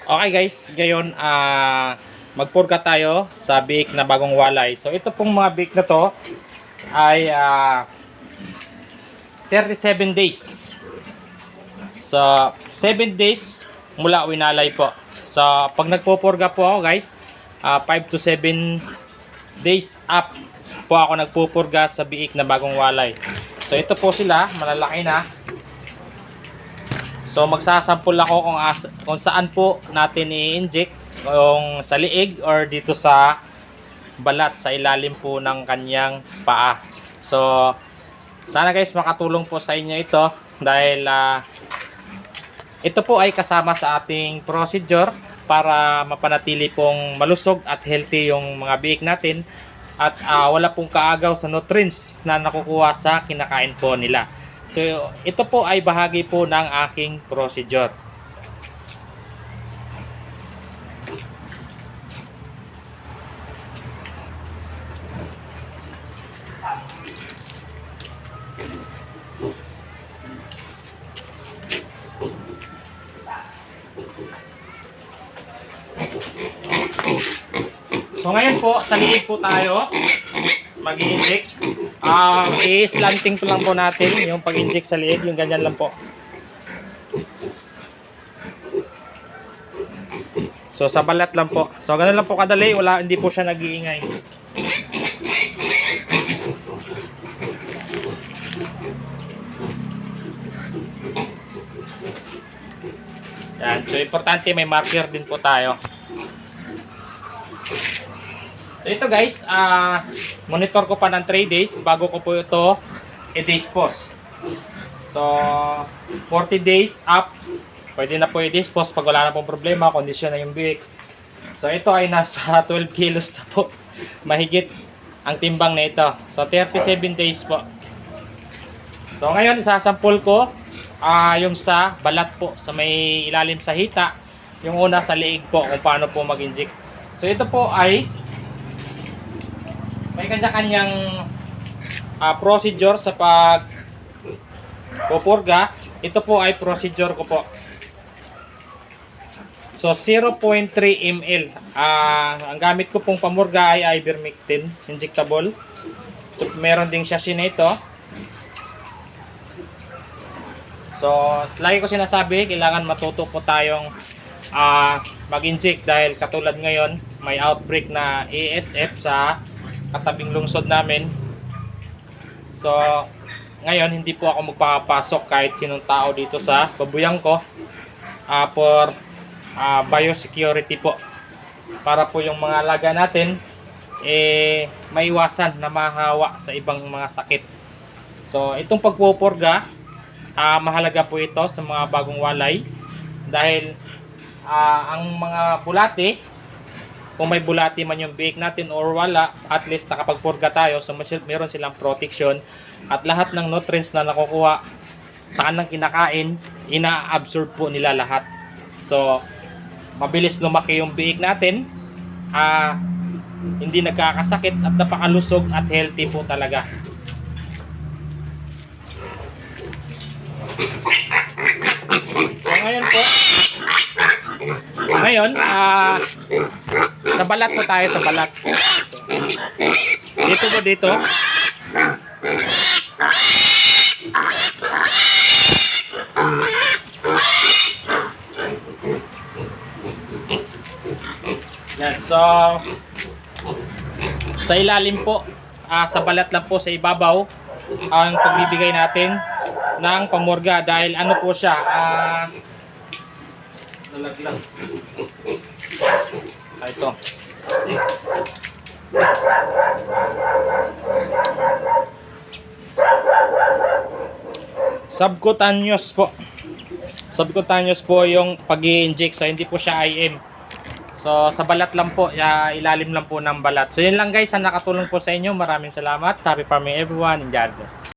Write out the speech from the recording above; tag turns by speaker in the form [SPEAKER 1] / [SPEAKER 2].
[SPEAKER 1] Okay guys, ngayon magpurga tayo sa biik na bagong walay. So ito pong mga biik na to ay 37 days. So 7 days mula winalay po. So pag nagpupurga po ako guys, 5 to 7 days up po ako nagpupurga sa biik na bagong walay. So ito po sila, malalaki na. So magsasampol ako kung saan po natin i-inject, kung sa liig or dito sa balat sa ilalim po ng kanyang paa. So sana guys makatulong po sa inyo ito dahil ito po ay kasama sa ating procedure para mapanatili pong malusog at healthy yung mga biik natin at wala pong kaagaw sa nutrients na nakukuha sa kinakain po nila. So, ito po ay bahagi po ng aking procedure. So, ngayon po, sa liig po tayo mag-i-inject. I-slanting po lang po natin yung pag-inject sa liig, yung ganyan lang po. So sa balat lang po. So ganun lang po kadali, hindi po siya nag-iingay. Yan. So importante may marker din po tayo. So ito guys, monitor ko pa ng 3 days bago ko po ito i-dispose. So 40 days up, pwede na po i-dispose pag wala na pong problema, kondisyon na yung biik. So ito ay nasa 12 kilos na po. Mahigit ang timbang na ito. So 37 days po. So ngayon sasampol ko yung sa balat po, sa may ilalim sa hita. Yung una sa liig po kung paano po mag-inject. So ito po ay may kanya-kanyang procedure sa pagpupurga. Ito po ay procedure ko po. So 0.3 ml. Ang gamit ko pong pamurga ay ivermectin injectable. So meron ding sachet na ito. So lagi ko sinasabi, kailangan matuto po tayong mag-inject dahil katulad ngayon may outbreak na ASF sa katabing lungsod namin. So ngayon hindi po ako magpapasok kahit sinong tao dito sa babuyang ko for biosecurity po, para po yung mga alaga natin maiwasan na mahawa sa ibang mga sakit. So itong pagpupurga, mahalaga po ito sa mga bagong walay dahil ang mga bulati, kung may bulati man yung biik natin or wala, at least nakapagpurga tayo, so meron silang protection at lahat ng nutrients na nakukuha sa kanang kinakain, ina-absorb po nila lahat. So mabilis lumaki yung biik natin, hindi nagkakasakit at napakalusog at healthy po talaga. So ngayon sa balat po tayo, sa balat. Dito po, dito. Yan. So sa ilalim po, sa balat lang po, sa ibabaw ang pagbibigay natin ng pamurga dahil ano po siya, nalaglag. Ito. Subcutaneous po. Subcutaneous po yung pag-i-inject, so hindi po siya IM. So sa balat lang po, ilalim lang po ng balat. So yun lang guys, ang nakatulong po sa inyo. Maraming salamat. Happy farming everyone and God bless.